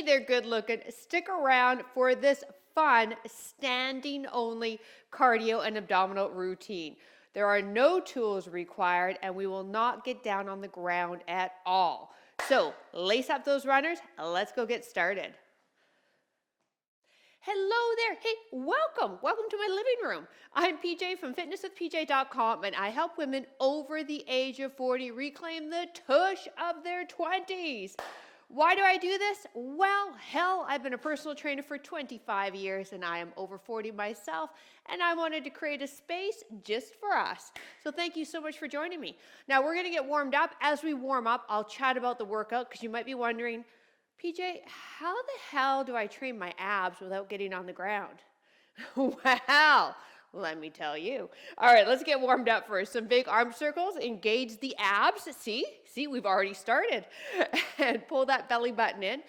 there, good looking. Stick around for this fun standing only cardio and abdominal routine. There are no tools required and we will not get down on the ground at all. So lace up those runners. Let's go get started. Hello there. Hey, welcome. Welcome to my living room. I'm PJ from fitnesswithpj.com and I help women over the age of 40 reclaim the tush of their 20s. Why do I do this? Well, hell, I've been a personal trainer for 25 years and I am over 40 myself and I wanted to create a space just for us. So thank you so much for joining me. Now we're going to get warmed up. As we warm up, I'll chat about the workout because you might be wondering, PJ, how the hell do I train my abs without getting on the ground? Well, let me tell you. All right, let's get warmed up first. Some big arm circles, engage the abs. See, we've already started. And pull that belly button in.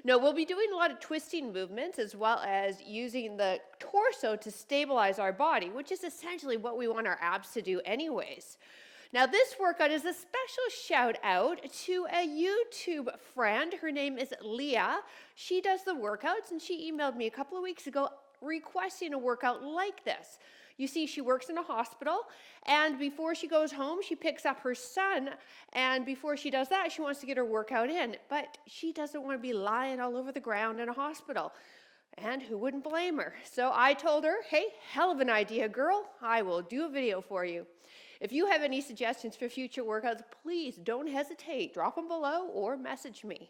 Now, we'll be doing a lot of twisting movements as well as using the torso to stabilize our body, which is essentially what we want our abs to do anyways. Now, this workout is a special shout out to a YouTube friend. Her name is Leah. She does the workouts and she emailed me a couple of weeks ago requesting a workout like this. You see, she works in a hospital and before she goes home, she picks up her son, and before she does that, she wants to get her workout in, but she doesn't want to be lying all over the ground in a hospital. And who wouldn't blame her? So I told her, hey, hell of an idea, girl. I will do a video for you. If you have any suggestions for future workouts, please don't hesitate. Drop them below or message me.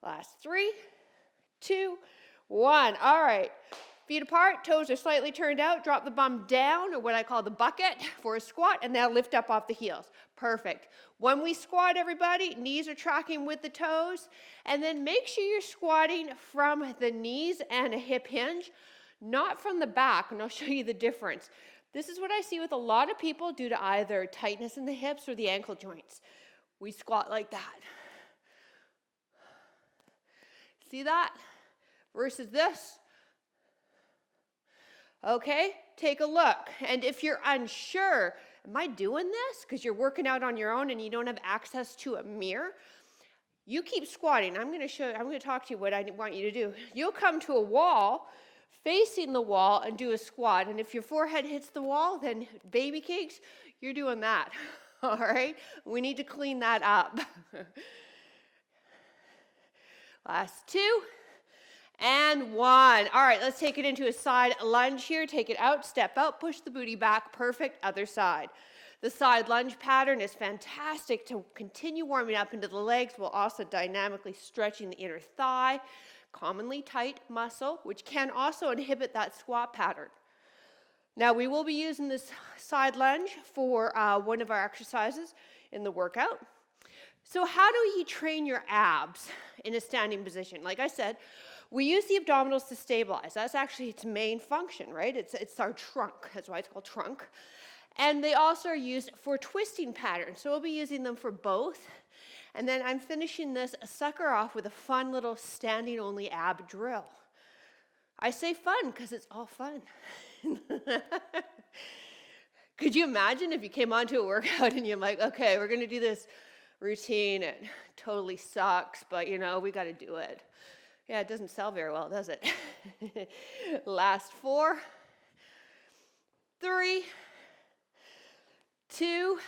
Last 3, 2, 1. All right. Feet apart, toes are slightly turned out. Drop the bum down, or what I call the bucket, for a squat, and now lift up off the heels. Perfect. When we squat, everybody, knees are tracking with the toes, and then make sure you're squatting from the knees and a hip hinge, not from the back, and I'll show you the difference. This is what I see with a lot of people due to either tightness in the hips or the ankle joints. We squat like that. See that? Versus this. Okay, take a look. And if you're unsure, am I doing this? Because you're working out on your own and you don't have access to a mirror, you keep squatting. I'm going to talk to you what I want you to do. You'll come to a wall, facing the wall, and do a squat. And if your forehead hits the wall, then baby cakes, you're doing that. All right? We need to clean that up. Last 2. And 1. All right, let's take it into a side lunge here. Take it out, step out, push the booty back. Perfect. Other side. The side lunge pattern is fantastic to continue warming up into the legs while also dynamically stretching the inner thigh, commonly tight muscle, which can also inhibit that squat pattern. Now, we will be using this side lunge for one of our exercises in the workout. So how do you train your abs in a standing position? Like I said, we use the abdominals to stabilize. That's actually its main function, right? It's our trunk. That's why it's called trunk. And they also are used for twisting patterns. So we'll be using them for both. And then I'm finishing this sucker off with a fun little standing only ab drill. I say fun because it's all fun. Could you imagine if you came onto a workout and you're like, okay, we're going to do this routine. It totally sucks, but we got to do it. Yeah, it doesn't sell very well, does it? Last 4, 3, 2,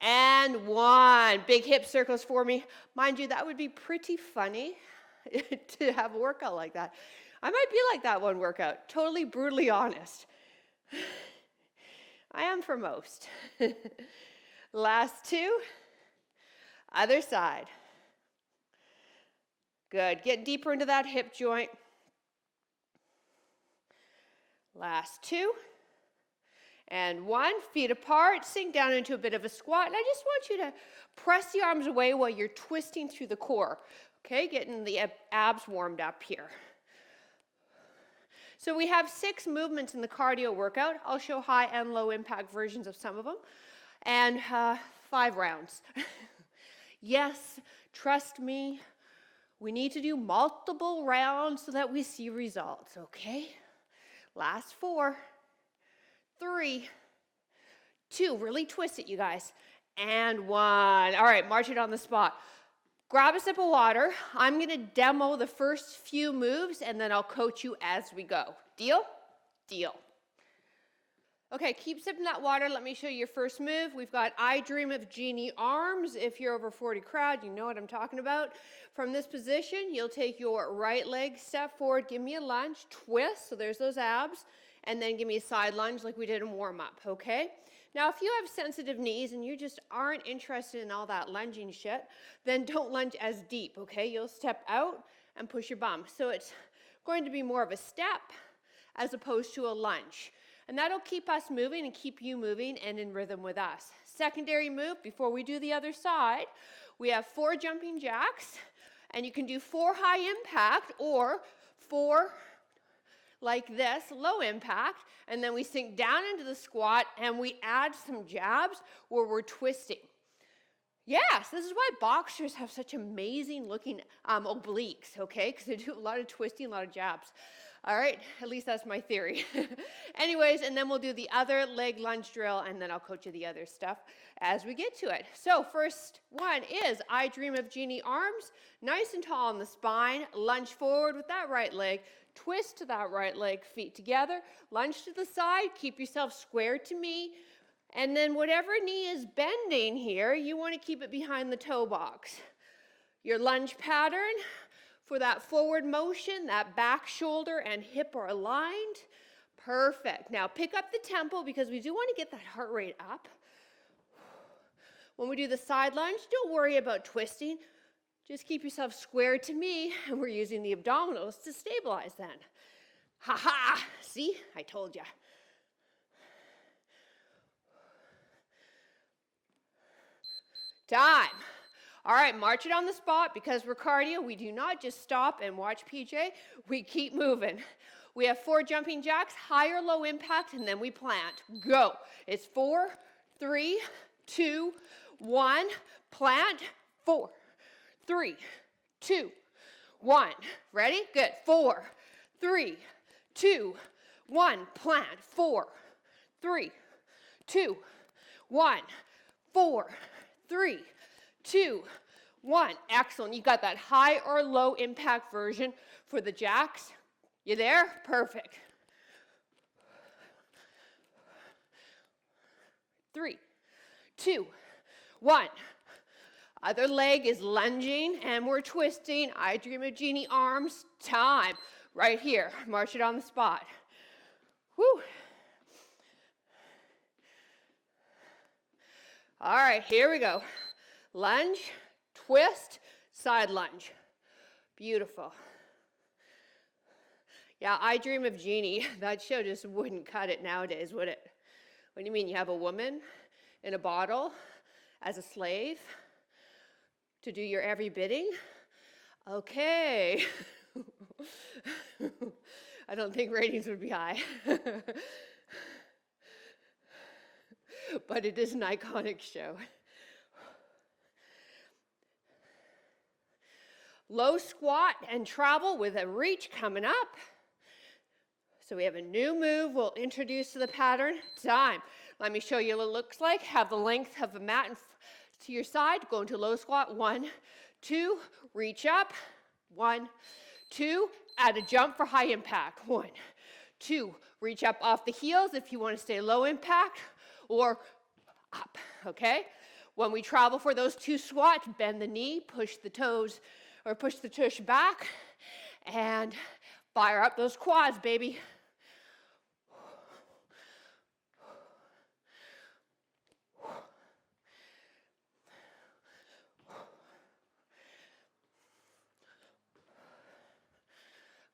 and 1. Big hip circles for me. Mind you, that would be pretty funny to have a workout like that. I might be like that one workout, totally brutally honest. I am for most. Last 2, other side. Good. Get deeper into that hip joint. Last 2. And 1. Feet apart. Sink down into a bit of a squat. And I just want you to press the arms away while you're twisting through the core. Okay, getting the abs warmed up here. So we have 6 movements in the cardio workout. I'll show high and low impact versions of some of them. And 5 rounds. Yes, trust me. We need to do multiple rounds so that we see results, okay? Last 4, 3, 2, really twist it, you guys, and 1. All right, march it on the spot. Grab a sip of water. I'm going to demo the first few moves, and then I'll coach you as we go. Deal? Deal. Okay, keep sipping that water. Let me show you your first move. We've got I Dream of Jeannie arms. If you're over 40 crowd, you know what I'm talking about. From this position, you'll take your right leg, step forward, give me a lunge, twist, so there's those abs, and then give me a side lunge like we did in warm-up, okay? Now, if you have sensitive knees and you just aren't interested in all that lunging shit, then don't lunge as deep, okay? You'll step out and push your bum. So it's going to be more of a step as opposed to a lunge. And that'll keep us moving and keep you moving and in rhythm with us. Secondary move, before we do the other side, we have 4 jumping jacks, and you can do 4 high impact or 4 like this, low impact, and then we sink down into the squat and we add some jabs where we're twisting. Yes, this is why boxers have such amazing looking obliques, okay? Because they do a lot of twisting, a lot of jabs. All right, at least that's my theory. Anyways, and then we'll do the other leg lunge drill, and then I'll coach you the other stuff as we get to it. So first one is I Dream of Jeannie arms, nice and tall on the spine, lunge forward with that right leg, twist to that right leg, feet together, lunge to the side, keep yourself square to me, and then whatever knee is bending here, you want to keep it behind the toe box. Your lunge pattern, for that forward motion, that back shoulder and hip are aligned. Perfect. Now pick up the tempo because we do want to get that heart rate up. When we do the side lunge, don't worry about twisting. Just keep yourself square to me, and we're using the abdominals to stabilize then. Ha ha! See? I told you. Time. All right, march it on the spot because we're cardio. We do not just stop and watch PJ. We keep moving. We have 4 jumping jacks, high or low impact, and then we plant. Go. It's 4, 3, 2, 1. Plant. 4, 3, 2, 1. Ready? Good. 4, 3, 2, 1. Plant. 4, 3, 2, 1. 4, 3, 2, 1. Excellent. You got that high or low impact version for the jacks. You there? Perfect. 3, 2, 1. Other leg is lunging and we're twisting. I Dream of Jeannie arms. Time. Right here. March it on the spot. Woo. All right, here we go. Lunge, twist, side lunge. Beautiful. Yeah, I Dream of Jeannie. That show just wouldn't cut it nowadays, would it? What do you mean? You have a woman in a bottle as a slave to do your every bidding? Okay. I don't think ratings would be high. But it is an iconic show. Low squat and travel with a reach coming up. So we have a new move we'll introduce to the pattern. Time. Let me show you what it looks like. Have the length of the mat to your side. Go into low squat. 1, 2. Reach up. 1, 2. Add a jump for high impact. 1, 2. Reach up off the heels if you want to stay low impact, or up, okay? When we travel for those 2 squats, bend the knee, push the toes, or push the tush back, and fire up those quads, baby.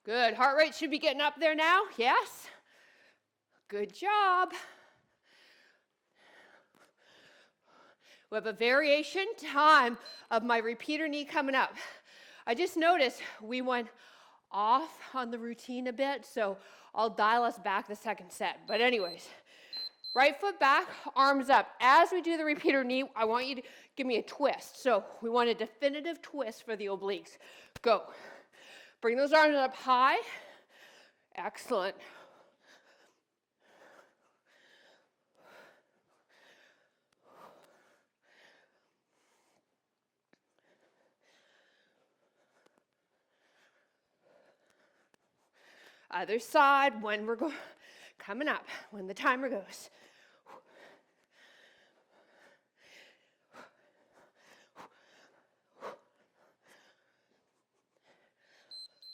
Good, heart rate should be getting up there now, yes? Good job. We have a variation time of my repeater knee coming up. I just noticed we went off on the routine a bit, so I'll dial us back the second set. But anyways, right foot back, arms up. As we do the repeater knee, I want you to give me a twist. So we want a definitive twist for the obliques. Go. Bring those arms up high. Excellent. Other side when we're coming up, when the timer goes.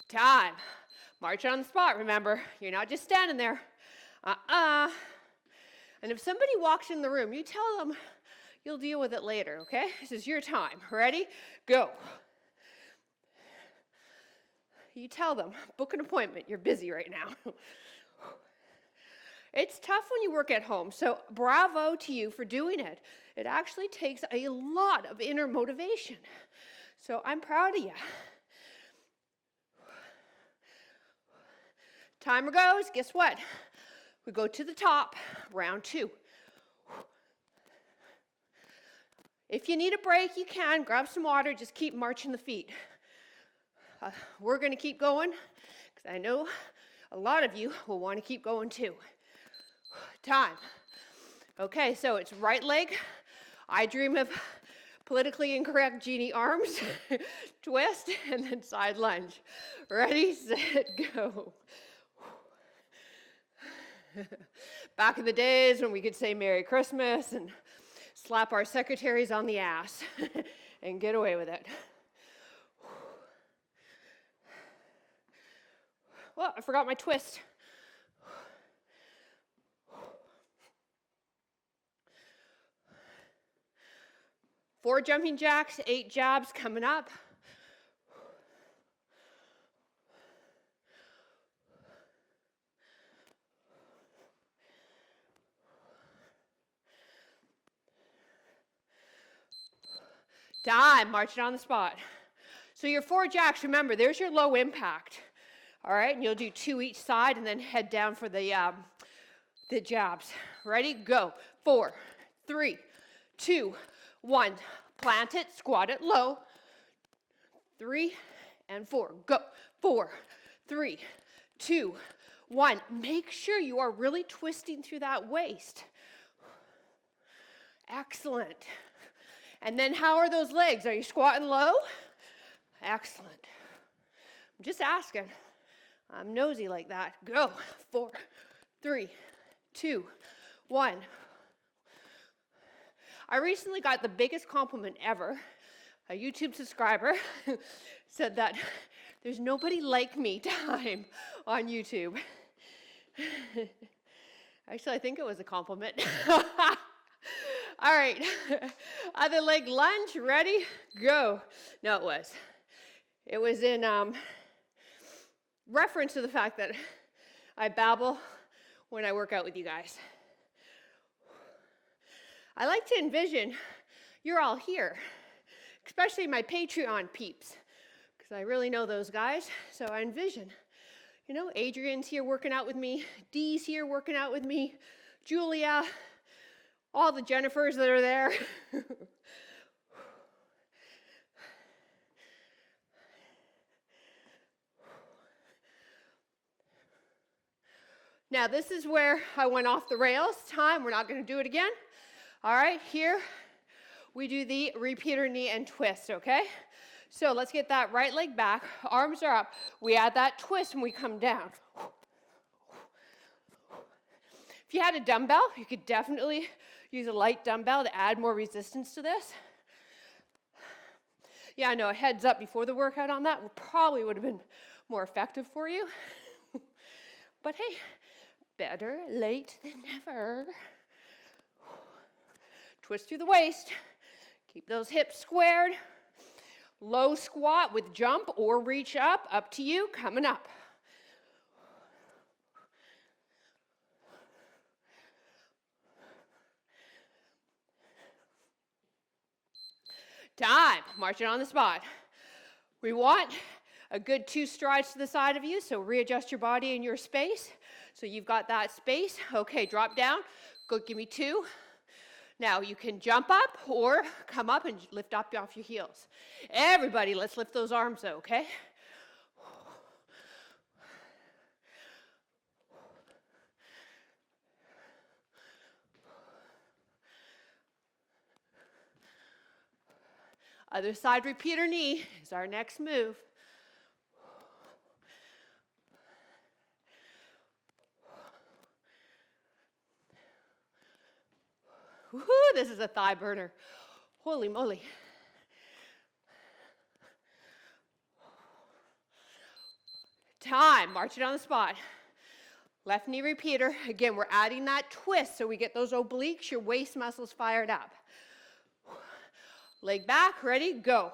Time. March on the spot, remember. You're not just standing there. And if somebody walks in the room, you tell them you'll deal with it later, okay? This is your time. Ready? Go. You tell them, book an appointment. You're busy right now. It's tough when you work at home, so bravo to you for doing it. It actually takes a lot of inner motivation. So I'm proud of you. Timer goes, guess what? We go to the top, round 2. If you need a break, you can. Grab some water, just keep marching the feet. We're going to keep going, because I know a lot of you will want to keep going too. Time. Okay, so it's right leg. I dream of politically incorrect genie arms. Twist, and then side lunge. Ready, set, go. Back in the days when we could say Merry Christmas and slap our secretaries on the ass and get away with it. Well, I forgot my twist. 4 jumping jacks, 8 jabs coming up. Time, marching on the spot. So your 4 jacks, remember, there's your low impact. All right, and you'll do 2 each side and then head down for the jabs. Ready? Go. 4, 3, 2, 1. Plant it, squat it low. 3 and 4. Go. 4, 3, 2, 1. Make sure you are really twisting through that waist. Excellent. And then how are those legs? Are you squatting low? Excellent. I'm just asking. I'm nosy like that. Go. 4, 3, 2, 1. I recently got the biggest compliment ever. A YouTube subscriber said that there's nobody like me time on YouTube. Actually, I think it was a compliment. All right, other leg lunge, ready, go. No, it was. It was in reference to the fact that I babble when I work out with you guys. I like to envision you're all here, especially my Patreon peeps, because I really know those guys. So I envision, you know, Adrian's here working out with me, Dee's here working out with me, Julia, all the Jennifers that are there. Now this is where I went off the rails. Time, we're not going to do it again. All right, here we do the repeater knee and twist, okay? So let's get that right leg back. Arms are up. We add that twist when we come down. If you had a dumbbell, you could definitely use a light dumbbell to add more resistance to this. Yeah, I know, a heads up before the workout on that probably would have been more effective for you. But hey, better late than never. Twist through the waist. Keep those hips squared. Low squat with jump or reach up to you, coming up. Time, marching on the spot. We want a good 2 strides to the side of you, so readjust your body in your space. So you've got that space. Okay, drop down. Go, give me 2. Now you can jump up or come up and lift up off your heels. Everybody, let's lift those arms though, okay? Other side repeater knee is our next move. Woohoo, this is a thigh burner. Holy moly. Time, march it on the spot. Left knee repeater. Again, we're adding that twist so we get those obliques, your waist muscles fired up. Leg back, ready, go.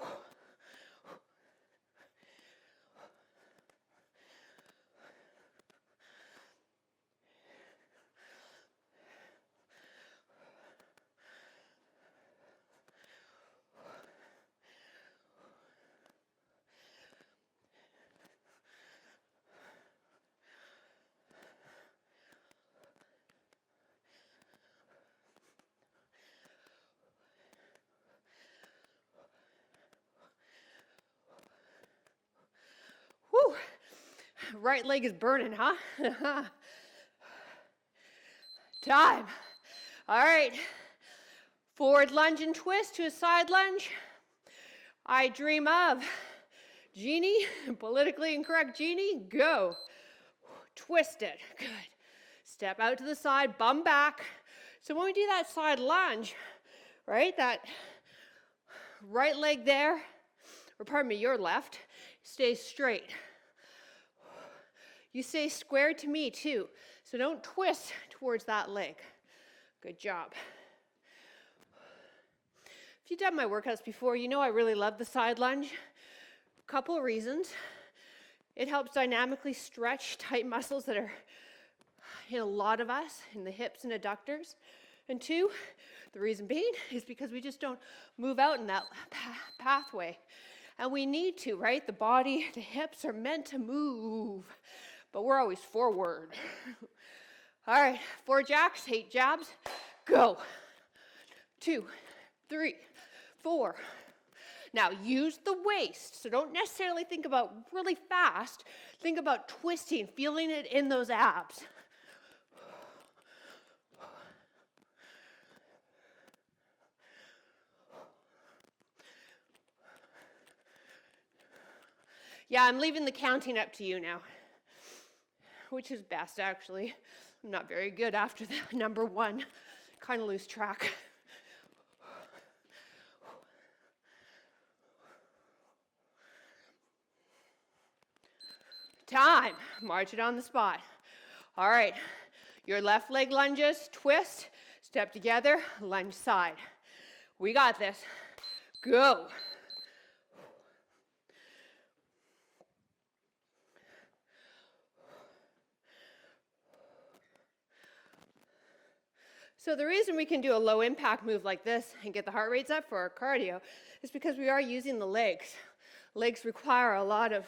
Whew. Right leg is burning, huh? Time. All right. Forward lunge and twist to a side lunge. I dream of Genie, politically incorrect Genie, go. Twist it, good. Step out to the side, bum back. So when we do that side lunge, right, that right leg there, or pardon me, your left, stays straight. You stay square to me too, so don't twist towards that leg. Good job. If you've done my workouts before, you know I really love the side lunge. Couple of reasons. It helps dynamically stretch tight muscles that are in a lot of us, in the hips and adductors. And two, the reason being is because we just don't move out in that pathway. And we need to, right? The body, the hips are meant to move, but we're always forward. All right, 4 jacks, 8 jabs, go. 2, 3, 4. Now use the waist, so don't necessarily think about really fast. Think about twisting, feeling it in those abs. Yeah, I'm leaving the counting up to you now, which is best actually. I'm not very good after the number 1. Kind of lose track. Time. March it on the spot. All right. Your left leg lunges, twist, step together, lunge side. We got this. Go. So the reason we can do a low impact move like this and get the heart rates up for our cardio is because we are using the legs. Legs require a lot of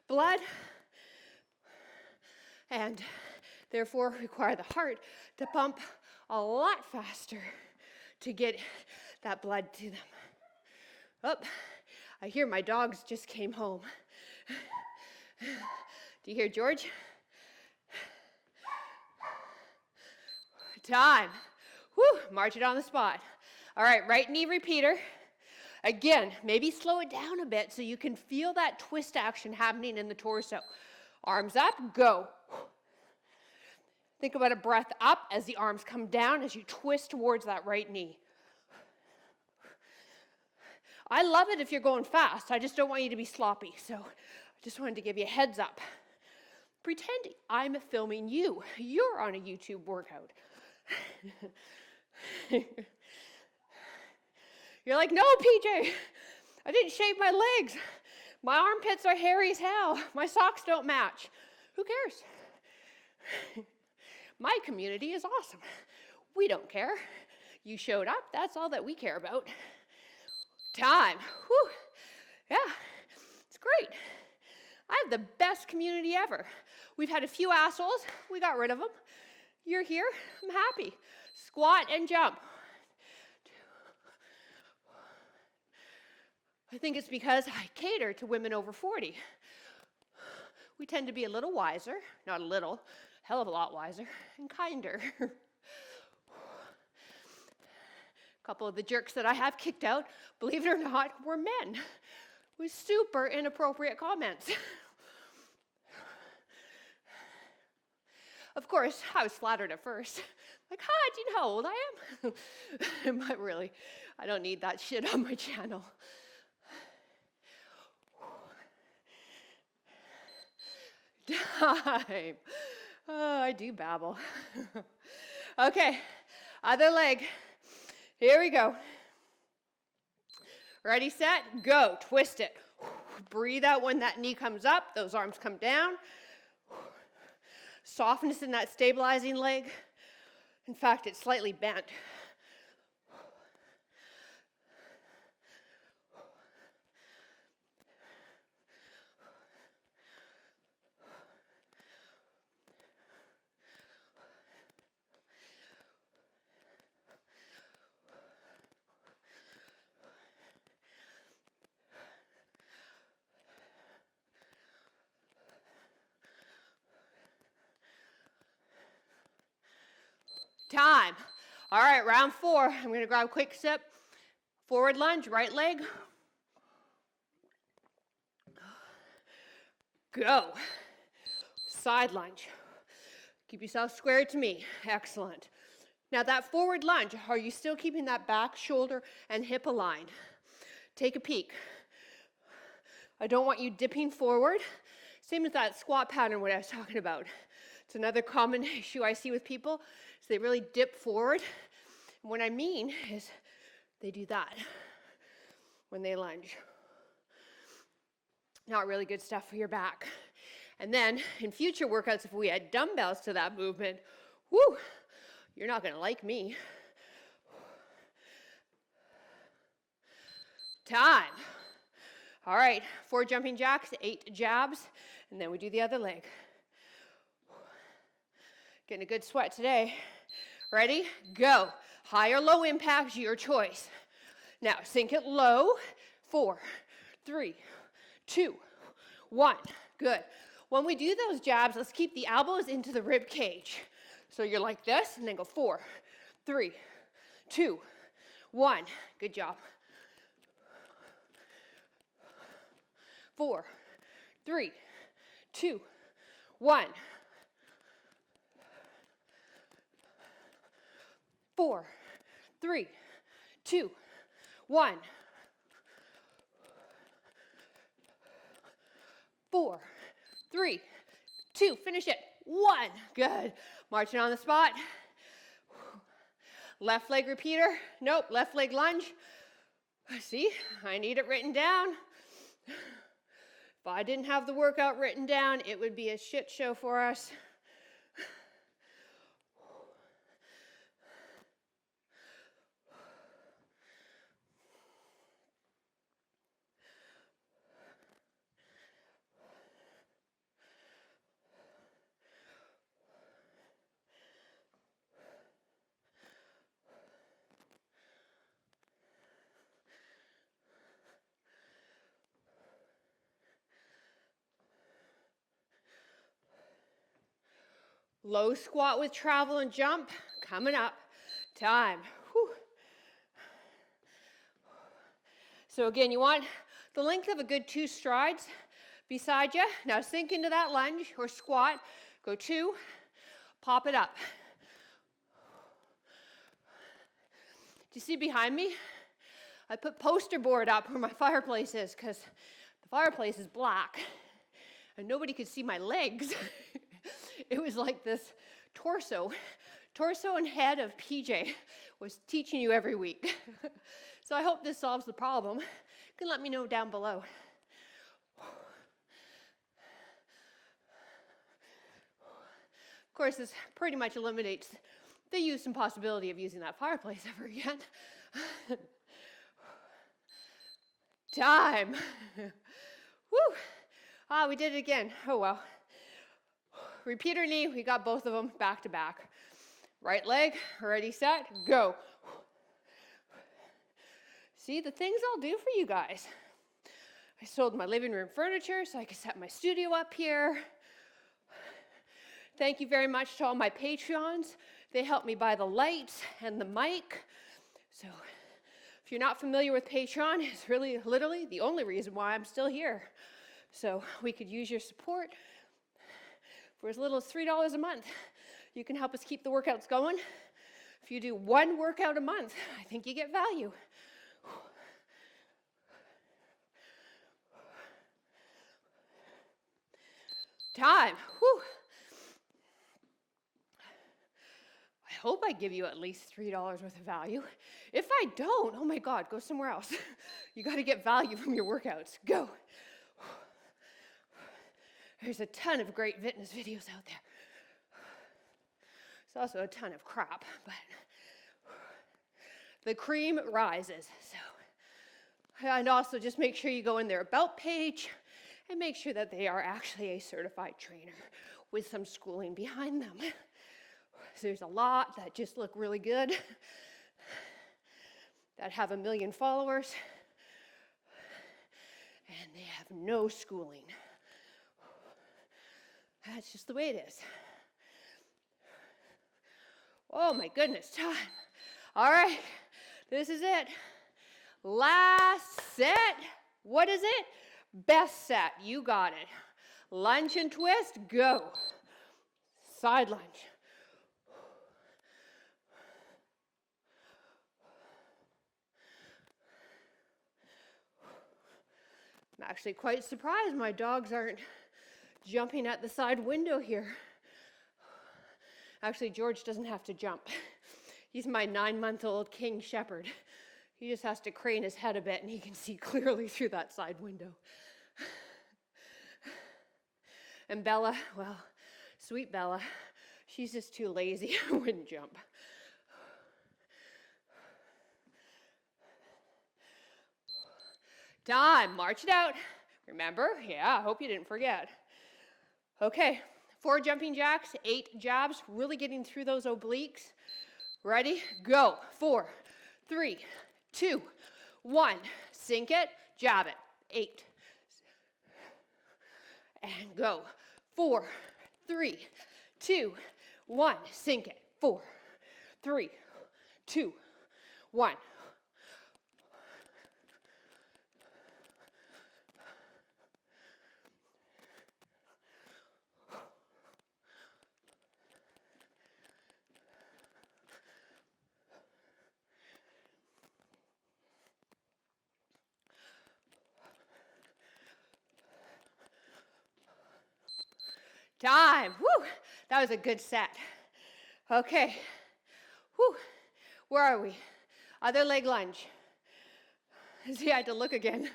blood and therefore require the heart to pump a lot faster to get that blood to them. Oh, I hear my dogs just came home. Do you hear George? Time. Whew, march it on the spot. All right, right knee repeater. Again, maybe slow it down a bit so you can feel that twist action happening in the torso. Arms up, go. Think about a breath up as the arms come down as you twist towards that right knee. I love it if you're going fast. I just don't want you to be sloppy, so I just wanted to give you a heads up. Pretend I'm filming you. You're on a YouTube workout. You're like, no, PJ, I didn't shave my legs. My armpits are hairy as hell. My socks don't match. Who cares? My community is awesome. We don't care. You showed up. That's all that we care about. Time. Whew. Yeah, it's great. I have the best community ever. We've had a few assholes. We got rid of them. You're here. I'm happy. Squat and jump. I think it's because I cater to women over 40. We tend to be a little wiser, not a little, hell of a lot wiser, and kinder. A couple of the jerks that I have kicked out, believe it or not, were men with super inappropriate comments. Of course, I was flattered at first. Like, hi, do you know how old I am? But really, I don't need that shit on my channel. Time. Oh, I do babble. Okay, other leg. Here we go. Ready, set, go. Twist it. Breathe out when that knee comes up. Those arms come down. Softness in that stabilizing leg. In fact, it's slightly bent. Time. All right, round 4. I'm going to grab a quick sip. Forward lunge, right leg. Go. Side lunge. Keep yourself square to me. Excellent. Now that forward lunge, are you still keeping that back, shoulder, and hip aligned? Take a peek. I don't want you dipping forward. Same as that squat pattern, what I was talking about. It's another common issue I see with people, is they really dip forward. And what I mean is they do that when they lunge. Not really good stuff for your back. And then in future workouts, if we add dumbbells to that movement, whoo, you're not going to like me. Time. All right, 4 jumping jacks, 8 jabs, and then we do the other leg. Getting a good sweat today. Ready? Go. High or low impact, your choice. Now, sink it low. 4, 3, 2, 1. Good. When we do those jabs, let's keep the elbows into the rib cage. So you're like this, and then go 4, 3, 2, 1. Good job. 4, 3, 2, 1. 4, 3, 2, 1. 4, 3, 2. Finish it. 1. Good. Marching on the spot. Left leg repeater. Nope. Left leg lunge. See, I need it written down. If I didn't have the workout written down, it would be a shit show for us. Low squat with travel and jump. Coming up. Time. Whew. So again, you want the length of a good 2 strides beside you. Now sink into that lunge or squat. Go 2. Pop it up. Do you see behind me? I put poster board up where my fireplace is because the fireplace is black and nobody could see my legs. It was like this torso and head of PJ was teaching you every week. So I hope this solves the problem. You can let me know down below. Of course, this pretty much eliminates the use and possibility of using that fireplace ever again. Time. Woo. Ah, we did it again. Oh well. Repeater knee, we got both of them back to back. Right leg, ready, set, go. See, the things I'll do for you guys. I sold my living room furniture so I could set my studio up here. Thank you very much to all my Patreons. They helped me buy the lights and the mic. So if you're not familiar with Patreon, it's really literally the only reason why I'm still here. So we could use your support. For as little as $3 a month, you can help us keep the workouts going. If you do one workout a month, I think you get value. Time. Whew. I hope I give you at least $3 worth of value. If I don't, oh my God, go somewhere else. You got to get value from your workouts. Go. There's a ton of great fitness videos out there. There's also a ton of crap, but the cream rises. And also just make sure you go in their about page and make sure that they are actually a certified trainer with some schooling behind them. So there's a lot that just look really good, that have 1 million followers, and they have no schooling. That's just the way it is. Oh my goodness, time. All right, this is it. Last set. What is it? Best set. You got it. Lunge and twist, go. Side lunge. I'm actually quite surprised my dogs aren't jumping at the side window here. Actually, George doesn't have to jump. He's my 9-month-old King Shepherd. He just has to crane his head a bit and he can see clearly through that side window. And Bella, well, sweet Bella, she's just too lazy and wouldn't jump. Time, march it out. Remember? Yeah, I hope you didn't forget. Okay, 4 jumping jacks, 8 jabs, really getting through those obliques. Ready? Go. 4, 3, 2, 1. Sink it, jab it. 8. And go. 4, 3, 2, 1. Sink it. 4, 3, 2, 1. Time. Whew. That was a good set. Okay. Whew. Where are we? Other leg lunge. See, I had to look again.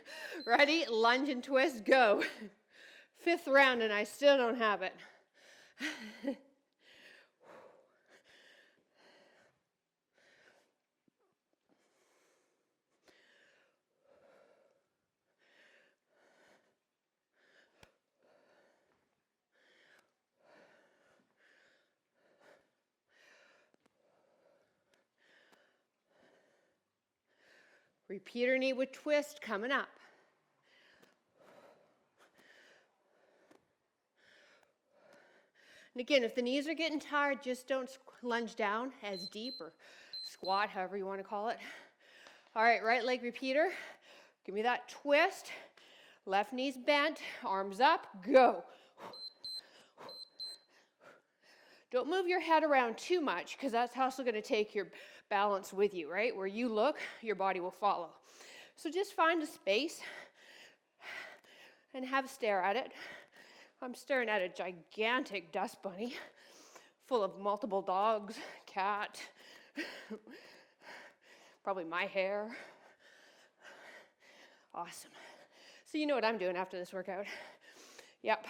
Ready? Lunge and twist. Go. 5th round and I still don't have it. Repeater knee with twist coming up. And again, if the knees are getting tired, just don't lunge down as deep or squat, however you want to call it. All right, right leg repeater. Give me that twist. Left knee's bent, arms up, go. Don't move your head around too much because that's also going to take your balance with you, right? Where you look, your body will follow. So just find a space and have a stare at it. I'm staring at a gigantic dust bunny full of multiple dogs, cat, probably my hair. Awesome. So you know what I'm doing after this workout. Yep,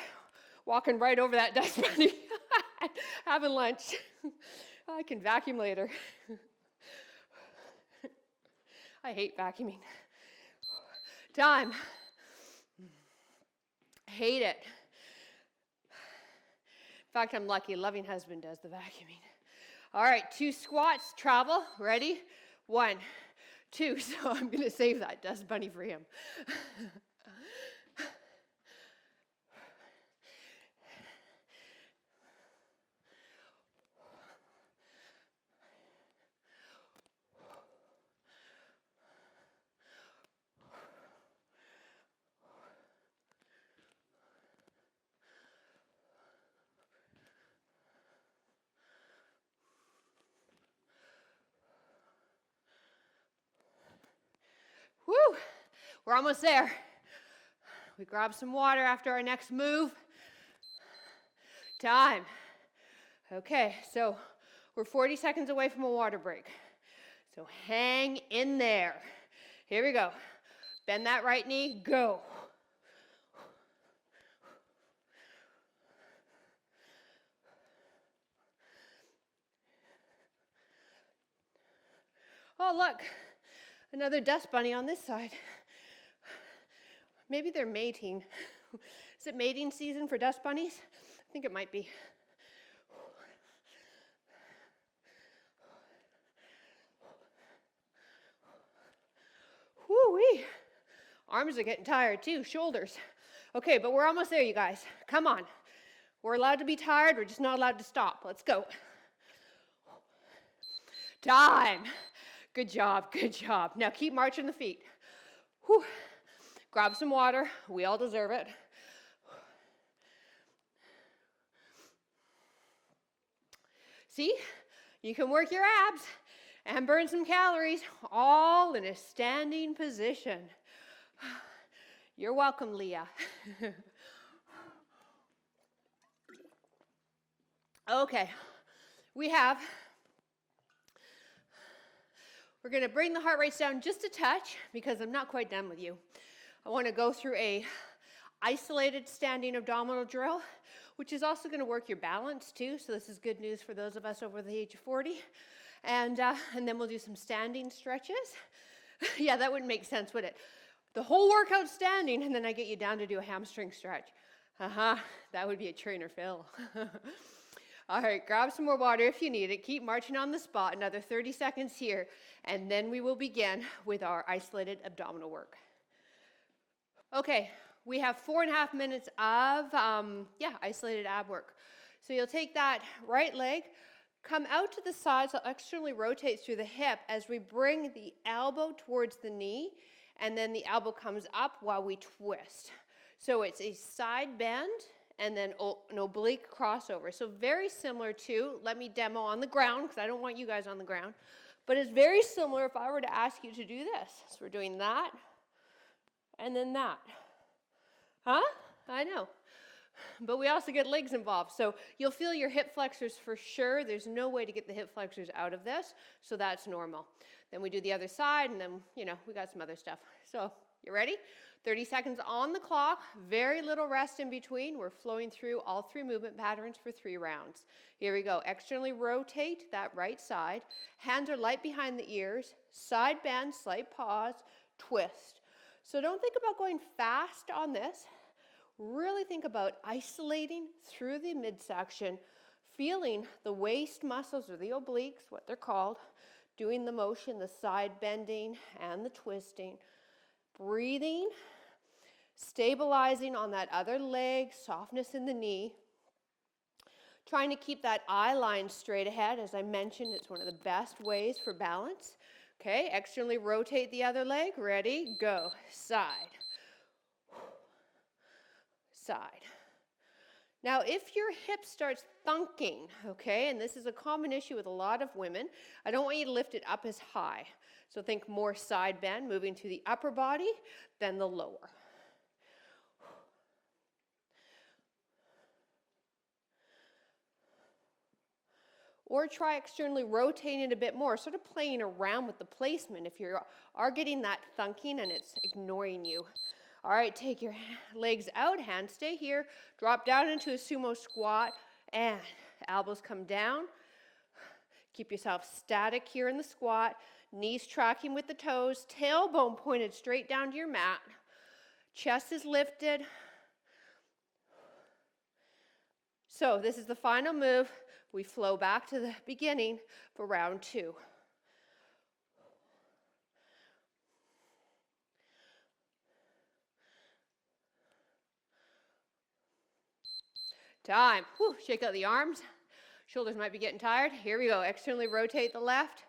walking right over that dust bunny, having lunch. I can vacuum later. I hate vacuuming. Time. Hate it. In fact, I'm lucky. Loving husband does the vacuuming. All right, 2 squats, travel. Ready? 1, 2. So I'm going to save that dust bunny for him. We're almost there. We grab some water after our next move. Time. Okay, so we're 40 seconds away from a water break. So hang in there. Here we go. Bend that right knee, go. Oh, look, another dust bunny on this side. Maybe they're mating. Is it mating season for dust bunnies? I think it might be. Whoo-wee. Arms are getting tired too, shoulders. Okay, but we're almost there, you guys. Come on. We're allowed to be tired, we're just not allowed to stop. Let's go. Time. Good job, good job. Now keep marching the feet. Whew. Grab some water, we all deserve it. See, you can work your abs and burn some calories all in a standing position. You're welcome, Leah. Okay, we're going to bring the heart rates down just a touch because I'm not quite done with you. I want to go through a isolated standing abdominal drill, which is also going to work your balance too. So this is good news for those of us over the age of 40. And then we'll do some standing stretches. Yeah, that wouldn't make sense, would it? The whole workout standing, and then I get you down to do a hamstring stretch. That would be a trainer fill. All right, grab some more water if you need it. Keep marching on the spot, another 30 seconds here, and then we will begin with our isolated abdominal work. Okay, we have 4.5 minutes of, isolated ab work. So you'll take that right leg, come out to the side, so externally rotate through the hip as we bring the elbow towards the knee, and then the elbow comes up while we twist. So it's a side bend, and then an oblique crossover. So very similar to, let me demo on the ground, because I don't want you guys on the ground, but it's very similar if I were to ask you to do this. So we're doing that, and then that. Huh? I know. But we also get legs involved. So you'll feel your hip flexors for sure. There's no way to get the hip flexors out of this, so that's normal. Then we do the other side, and then, we got some other stuff. So you ready? 30 seconds on the clock, very little rest in between. We're flowing through all 3 movement patterns for 3 rounds. Here we go. Externally rotate that right side. Hands are light behind the ears. Side bend, slight pause, twist. So don't think about going fast on this. Really think about isolating through the midsection, feeling the waist muscles or the obliques, what they're called, doing the motion, the side bending and the twisting. Breathing, stabilizing on that other leg, softness in the knee. Trying to keep that eye line straight ahead. As I mentioned, it's one of the best ways for balance. Okay, externally rotate the other leg. Ready, go. Side. Side. Now, if your hip starts thunking, okay, and this is a common issue with a lot of women, I don't want you to lift it up as high. So think more side bend, moving to the upper body than the lower. Or try externally rotating it a bit more, sort of playing around with the placement if you are getting that thunking and it's ignoring you. All right, take your legs out, hands stay here, drop down into a sumo squat, and elbows come down. Keep yourself static here in the squat, knees tracking with the toes, tailbone pointed straight down to your mat, chest is lifted. So this is the final move. We flow back to the beginning for round 2. Time. Whew, shake out the arms. Shoulders might be getting tired. Here we go. Externally rotate the left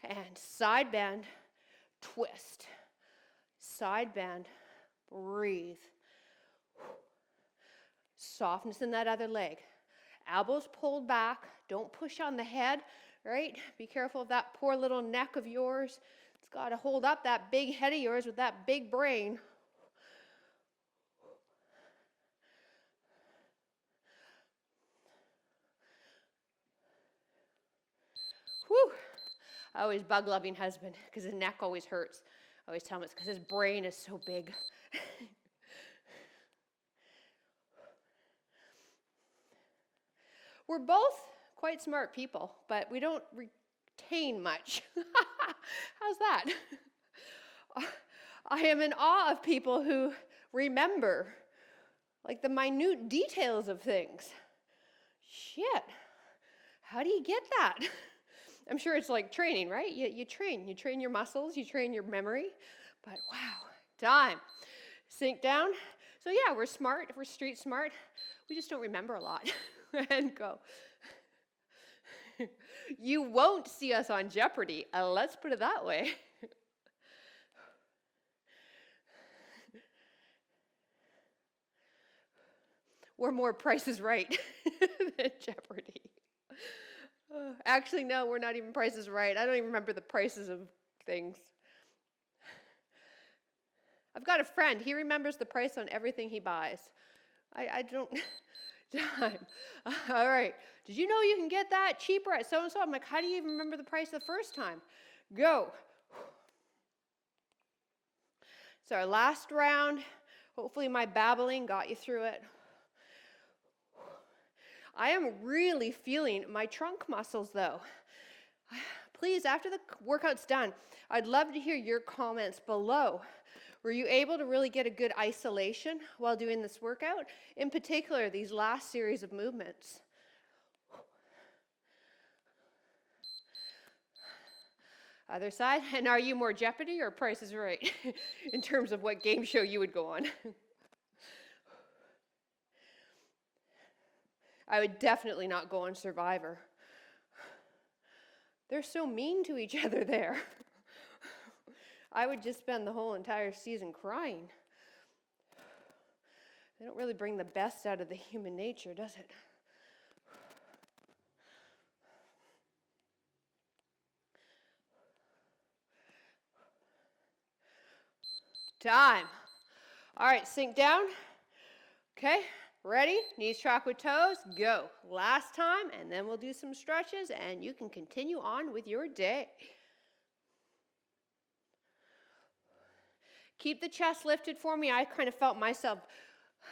and side bend, twist. Side bend, breathe. Softness in that other leg. Elbows pulled back. Don't push on the head, right? Be careful of that poor little neck of yours. It's It's got to hold up that big head of yours with that big brain. Whew. I always bug loving husband because his neck always hurts. I always tell him it's because his brain is so big. We're both quite smart people, but we don't retain much. How's that? I am in awe of people who remember, like, the minute details of things. Shit, how do you get that? I'm sure it's like training, right? You train your muscles, you train your memory, but wow, time. Sink down. So yeah, we're smart, we're street smart, we just don't remember a lot. And go. You won't see us on Jeopardy, let's put it that way. We're more Price is Right than Jeopardy. Actually, no, we're not even Price is Right. I don't even remember the prices of things. I've got a friend, he remembers the price on everything he buys. I don't... Time. All right. Did you know you can get that cheaper at so-and-so? I'm like, how do you even remember the price the first time? Go. So our last round. Hopefully my babbling got you through it. I am really feeling my trunk muscles though. Please, after the workout's done, I'd love to hear your comments below. Were you able to really get a good isolation while doing this workout? In particular, these last series of movements. Other side. And are you more Jeopardy or Price is Right in terms of what game show you would go on? I would definitely not go on Survivor. They're so mean to each other there. I would just spend the whole entire season crying. They don't really bring the best out of the human nature, does it? Time. All right, sink down. Okay, ready? Knees track with toes, go. Last time, and then we'll do some stretches, and you can continue on with your day. Keep the chest lifted for me. I kind of felt myself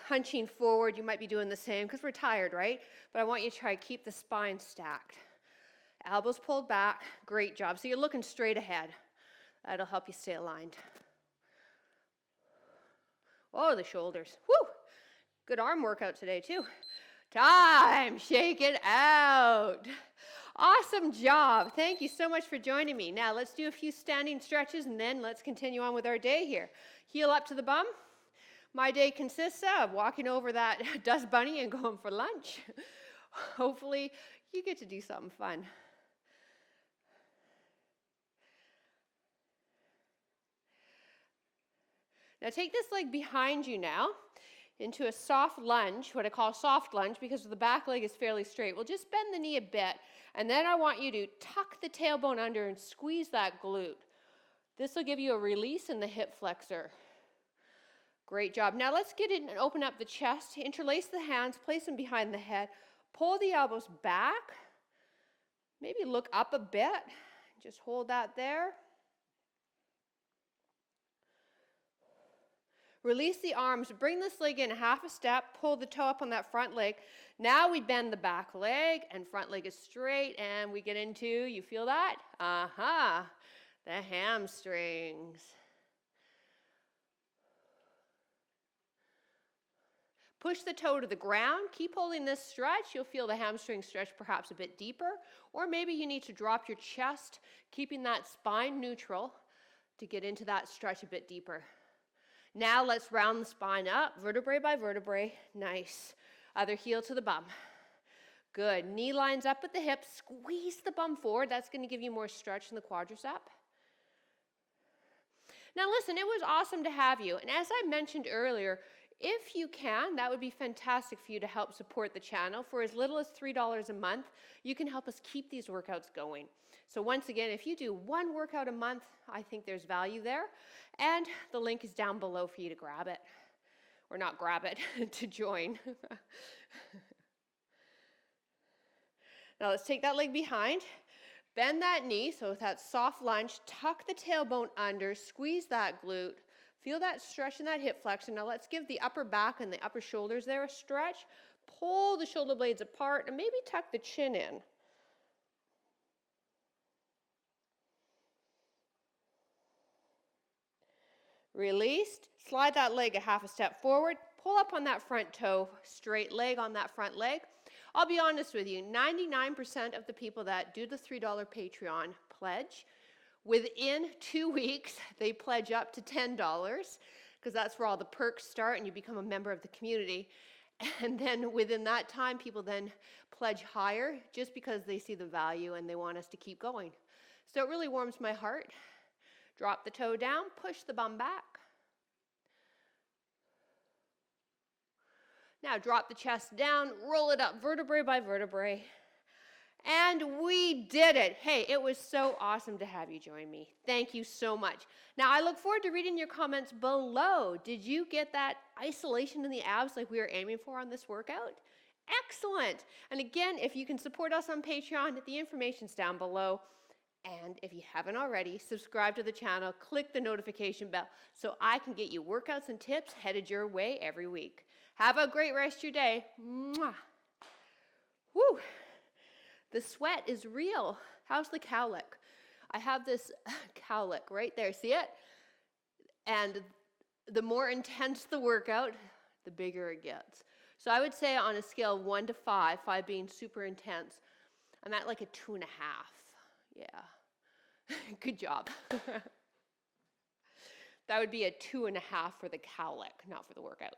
hunching forward. You might be doing the same because we're tired, right? But I want you to try to keep the spine stacked. Elbows pulled back. Great job. So you're looking straight ahead. That'll help you stay aligned. Oh, the shoulders. Woo! Good arm workout today, too. Time. Shake it out. Awesome job. Thank you so much for joining me. Now let's do a few standing stretches and then let's continue on with our day here. Heel up to the bum. My day consists of walking over that dust bunny and going for lunch. Hopefully you get to do something fun. Now take this leg behind you now into a soft lunge, what I call soft lunge because the back leg is fairly straight. We'll just bend the knee a bit, and then I want you to tuck the tailbone under and squeeze that glute. This will give you a release in the hip flexor. Great job. Now let's get in and open up the chest. Interlace the hands, place them behind the head. Pull the elbows back. Maybe look up a bit. Just hold that there. Release the arms, bring this leg in half a step, pull the toe up on that front leg. Now we bend the back leg and front leg is straight and we get into, you feel that? The hamstrings. Push the toe to the ground, keep holding this stretch. You'll feel the hamstring stretch perhaps a bit deeper, or maybe you need to drop your chest, keeping that spine neutral to get into that stretch a bit deeper. Now let's round the spine up, vertebrae by vertebrae. Nice. Other heel to the bum. Good. Knee lines up with the hips. Squeeze the bum forward. That's going to give you more stretch in the quadricep. Now listen, it was awesome to have you. And as I mentioned earlier, If you can, that would be fantastic for you to help support the channel. For as little as $3 a month, you can help us keep these workouts going. So once again, if you do one workout a month, I think there's value there. And the link is down below for you to grab it. Or not grab it, to join. Now let's take that leg behind. Bend that knee, so with that soft lunge, tuck the tailbone under, squeeze that glute. Feel that stretch in that hip flexion. Now let's give the upper back and the upper shoulders there a stretch. Pull the shoulder blades apart and maybe tuck the chin in. Released. Slide that leg a half a step forward. Pull up on that front toe. Straight leg on that front leg. I'll be honest with you, 99% of the people that do the $3 Patreon pledge, within 2 weeks, they pledge up to $10 because that's where all the perks start and you become a member of the community. And then within that time, people then pledge higher just because they see the value and they want us to keep going. So it really warms my heart. Drop the toe down, push the bum back. Now drop the chest down, roll it up vertebrae by vertebrae. And we did it. Hey, it was so awesome to have you join me. Thank you so much. Now, I look forward to reading your comments below. Did you get that isolation in the abs like we were aiming for on this workout? Excellent. And again, if you can support us on Patreon, the information's down below. And if you haven't already, subscribe to the channel, click the notification bell so I can get you workouts and tips headed your way every week. Have a great rest of your day. Mwah. Woo. The sweat is real. How's the cowlick? I have this cowlick right there. See it? And the more intense the workout, the bigger it gets. So I would say on a scale of 1 to 5, 5 being super intense, I'm at like a 2.5. Yeah. Good job. That would be a 2.5 for the cowlick, not for the workout.